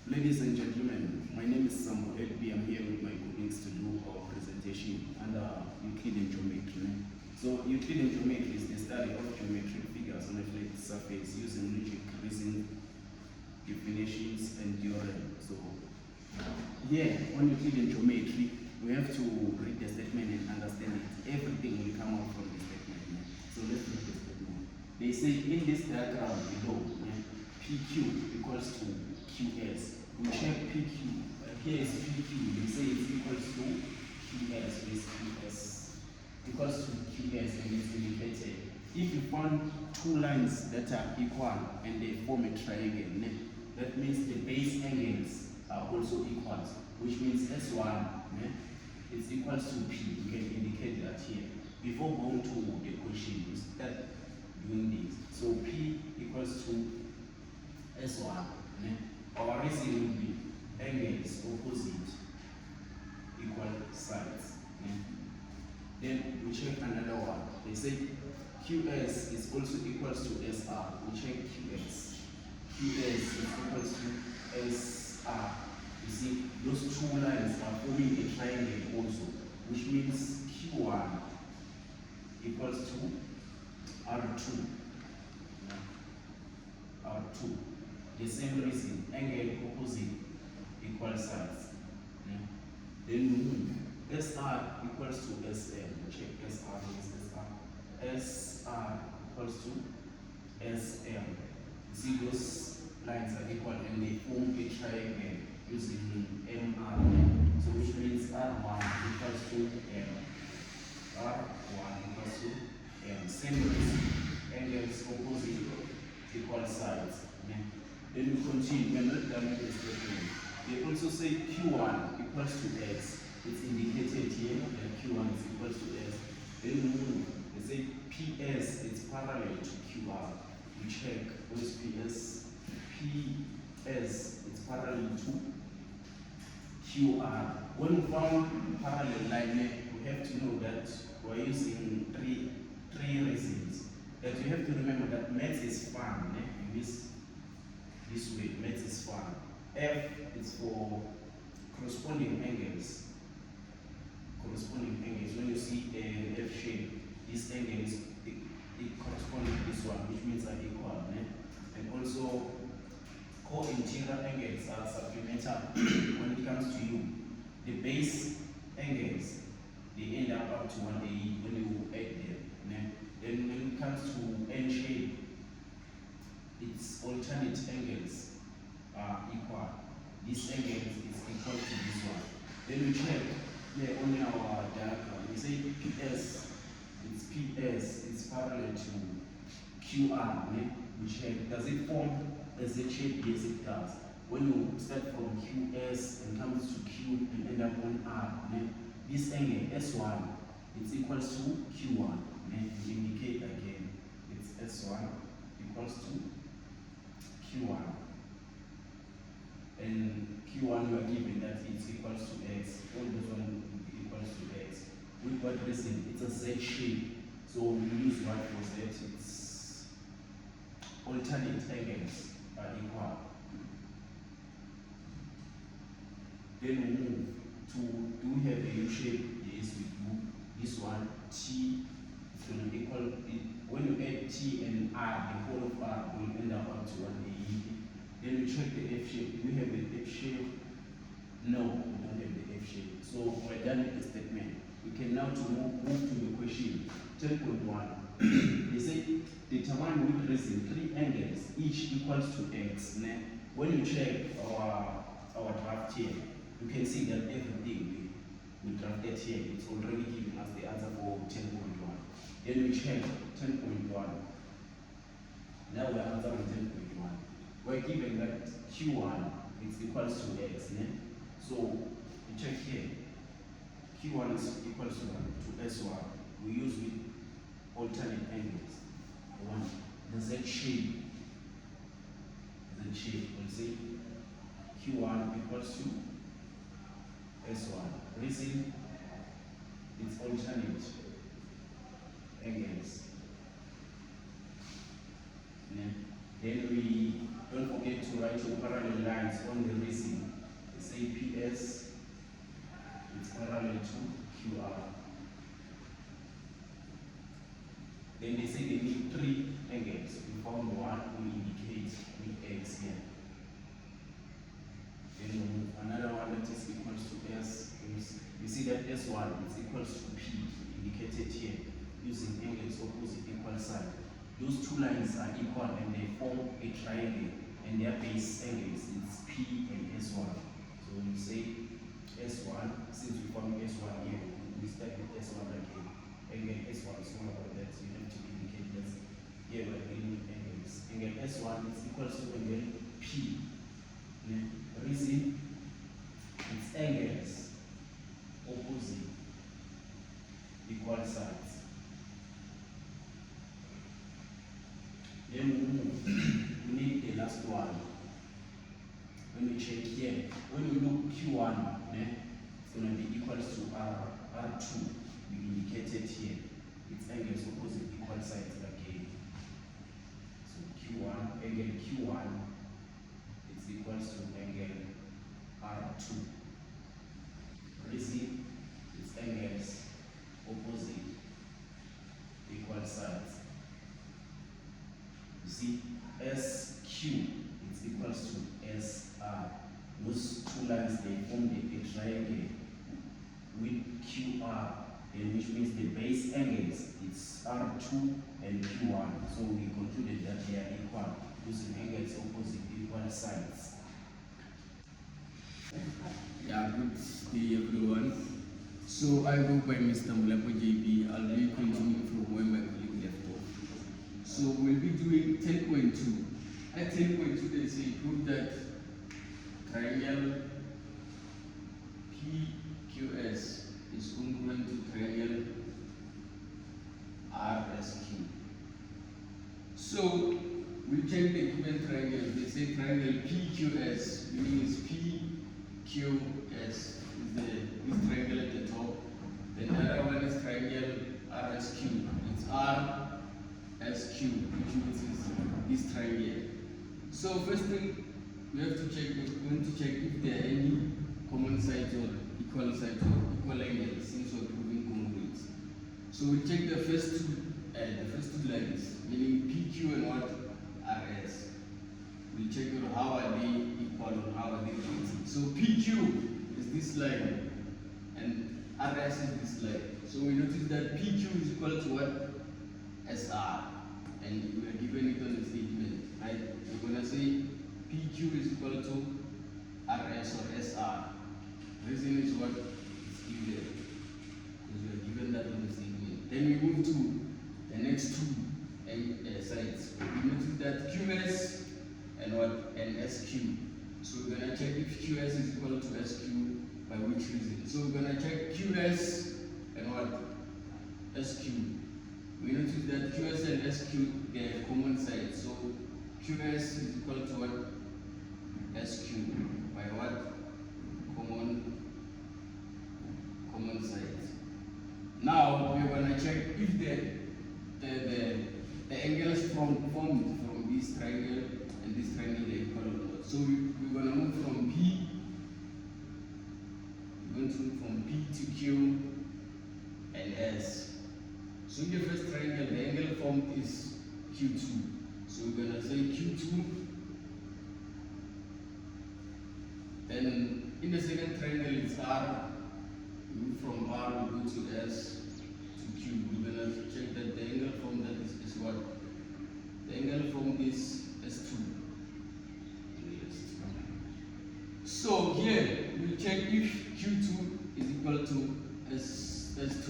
Ladies and gentlemen, my name is Samuel LP. I'm here with my colleagues to do our presentation under Euclidean geometry. So Euclidean geometry is the study of geometric figures on a flat surface using logic, reasoning, definitions, and theorem. So here on Euclidean geometry, we have to read the statement and understand it. Everything will come out from the statement. So let's read the statement. They say in this diagram below, PQ equals to QS. We check PQ. Here is PQ. They say it's equals to QS. This QS equals to QS, and it's indicated. If you find two lines that are equal and they form a triangle, that means the base angles are also equal, which means S1 is equals to P. You can indicate that here. Before going to the question, you start doing this. So P equals to S1. Our reason will be angles opposite equal sides. Then we check another one. They say QS is also equals to SR. We check QS. QS is equals to SR. You see, those two lines are forming a triangle also, which means Q1 equals to R2. R2. The same reason, angle opposite equal sides. Then we move. SR equals to SM. Check SR is SR. SR equals to SM. You see those lines are equal and they form a triangle using MR. So which means R1 equals to M. R1 equals to M. Same reason, angles opposite equal sides. Then we continue. We are not done with the statement. They also say Q1 equals to X. It's indicated here that Q1 is equals to S. Then we move. They say PS is parallel to QR. We check what's PS. PS is parallel to QR. When we found parallel line, we have to know that we're using three reasons. That you have to remember that maths is fun in this way. Maths is fun. F is for corresponding angles. Corresponding angles. When you see an F shape, these angles it corresponds to this one, which means are equal. And also co-interior angles are supplementary. When it comes to U, the base angles they end up to 180 when you add them. Then when it comes to N shape, its alternate angles are equal. This angle is equal to this one. Then we check here on our diagram. We say PS is parallel to QR. We check, does it form a Z shape? Yes, it does. When you start from QS and comes to Q and end up on R, this angle S1 is equals to Q1. We indicate again, it's S1 equals to Q1. And Q1 we are given that it's equals to X. All those one equals to X. With what reason? It's a Z shape. So we use what for Z? It's alternate angles are equal. Then we move to, do we have a U shape? Yes, we do. This one, T is going to equal, when you add T and R, the whole of R will end up to 180. Then we check the F shape. Do we have the F shape? No, we don't have the F shape. So we're done with the statement. We can now move to the question. 10.1. They say determine with reason three angles each equals to X. When you check our draft here, you can see that everything we drafted here, it's already giving us the answer for 10.1. Then we check 10.1. Now we're answering 10.1. We're given that Q1 is equals to X. So we check here. Q1 is equals to S1. We use with alternate angles. One, the Z shape. We'll say Q1 equals to S1. Reason it's alternate angles. Then we Don't forget to write your parallel lines on the resin. Say PS, it's parallel to QR. Then they say they need 3 angles. We found one, we indicate with X here. Then we move another one that is equals to S. You see that S1 is equals to P, indicated here, using angles opposite equal side. Those 2 lines are equal and they form a triangle, and their base angles is P and S1. So we say S1, since we found S1 here, we start with S1 again. Angle S1 is one about that, so you have to indicate that here we're dealing with angles. Angle S1 is equals to angle P. Reason, its angles opposite equal sides. Then we need the last one. When we check here, when we look Q1, it's going to be equals to R2. We indicated here. Its angles opposite equal sides again. So Q1, angle Q1, it's equals to angle R2. Reason, its angles opposite equal sides. You see, SQ is equals to SR. Those 2 lines, they form a triangle with QR, which means the base angles, it's R2 and Q1. So we concluded that they are equal, using angles opposite equal sides. Yeah, good day everyone. So I go by Mr. Mulapo JP. I'll be continuing from where my colleague left off. So we'll be doing 10.2. At 10.2 they say prove that triangle PQS is congruent to triangle RSQ. So we check the given triangle. They say triangle PQS means PQS is this triangle at the top. The other one is triangle RSQ. It's RSQ, which means is this triangle. So first thing we have to check, we're going to check if there are any common sides or equal angles, since we're proving congruence. So we check the first two lines, meaning PQ and what RS. We'll check how are they equal or how are they related. So PQ is this line and RS is this line. So we notice that PQ is equal to what? SR. And we are given it on the statement, right? We're going to say PQ is equal to RS or SR. Reason is what is given, because we are given that on the statement. Then we move to the next 2 sides. We notice that QS and what? And SQ. So we're going to check if QS is equal to SQ by which reason. So we're going to check QS and what? SQ. We notice that QS and SQ, they have common sides. So QS is equal to what? SQ by what? Common sides. Now we're going to check if the angles formed from this triangle and this triangle are equal or not. So we're going to move from P. We're going to move from P to Q and S. So in the first triangle, the angle formed is Q2. So we're going to say Q2. Then in the second triangle, it's R. We move from R, we go to S to Q. We're going to check that the angle formed that is what? The angle formed is S2. So here, we'll check if Q2 is equal to S2.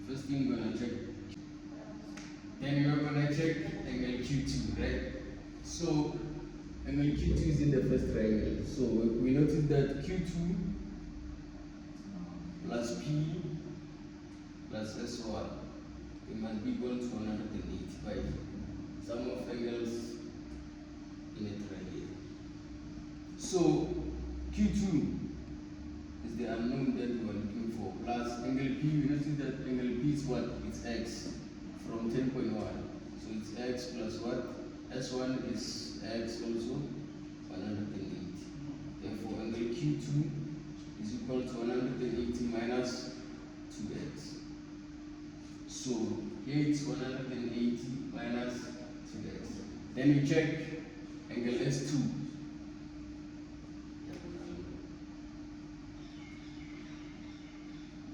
First thing we're going to check. Then we're going to check angle Q2, right? So angle Q2 is in the first triangle. So we notice that Q2 plus P plus S1, it must be equal to 185. Sum of angles in a triangle. So Q2 is the unknown that we are looking for, plus angle P. We notice that angle P is what? It's X from 10.1. So it's X plus what? S1 is x also 180. Therefore, angle Q2 is equal to 180 minus 2x. So here it's 180 minus 2x. Then we check angle S2.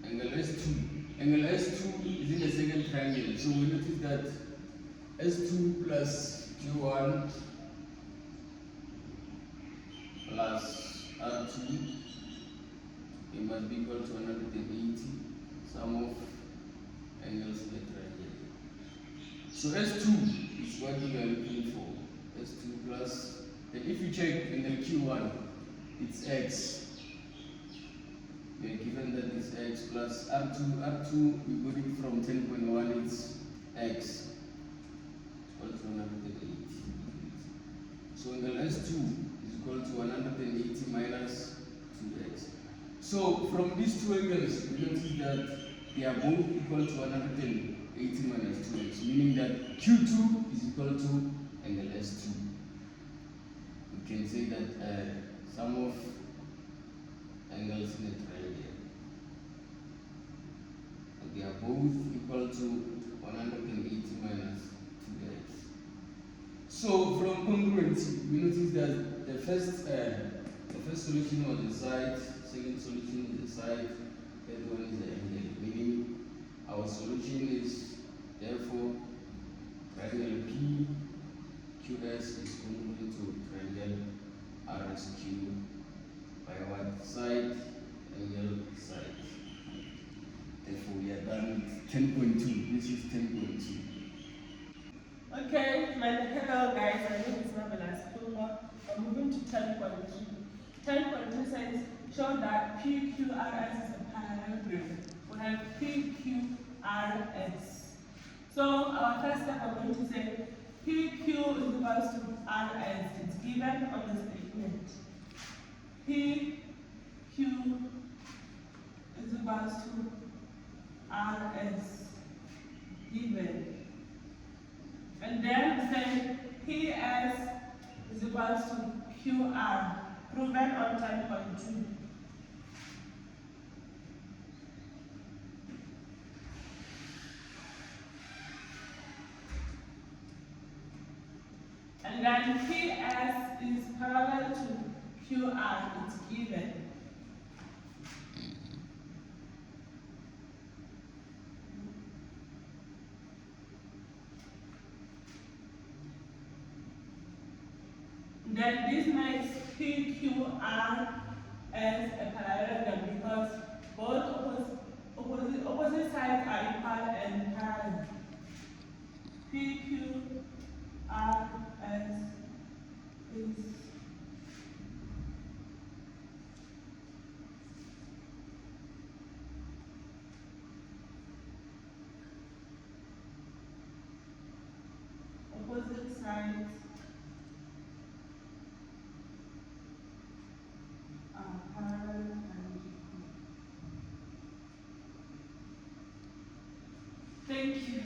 Angle S2 is in the second triangle. So we notice that S2 plus Q1 plus R2, it must be equal to 180, sum of angles in the triangle. So S2 is what we are looking for. S2 plus, then if you check angle Q1, it's x. We are given that it's x plus R2, we got it from 10.1, it's x. Equal to 180. So angle S2 is equal to 180 minus 2x. So from these two angles, we notice that they are both equal to 180 minus 2x, meaning that Q2 is equal to angle S2. We can say that sum of angles in a triangle, they are both equal to 180 minus 2x. So from congruency, we notice that the first solution was the side, second solution is the side, third one is the angle, meaning our solution is therefore triangle PQS is congruent to triangle RSQ by what side? Angle side. Therefore we are done with 10.2. This is 10.2. Okay, hello guys, my name is Marvelous Plumber. We're moving to 10.2. 10.2 says, show that PQRS is a parallelogram. We have PQRS. So our first step, we're going to say PQ is equals to RS. It's given on the statement. PQ is equals to RS given. And then say PS is equals to QR, proven on 10.2. And then PS is parallel to QR, it's given. Then this makes PQR as a parallelogram because both opposite sides are equal and parallel. PQR as is opposite sides are parallel and equal. Thank you.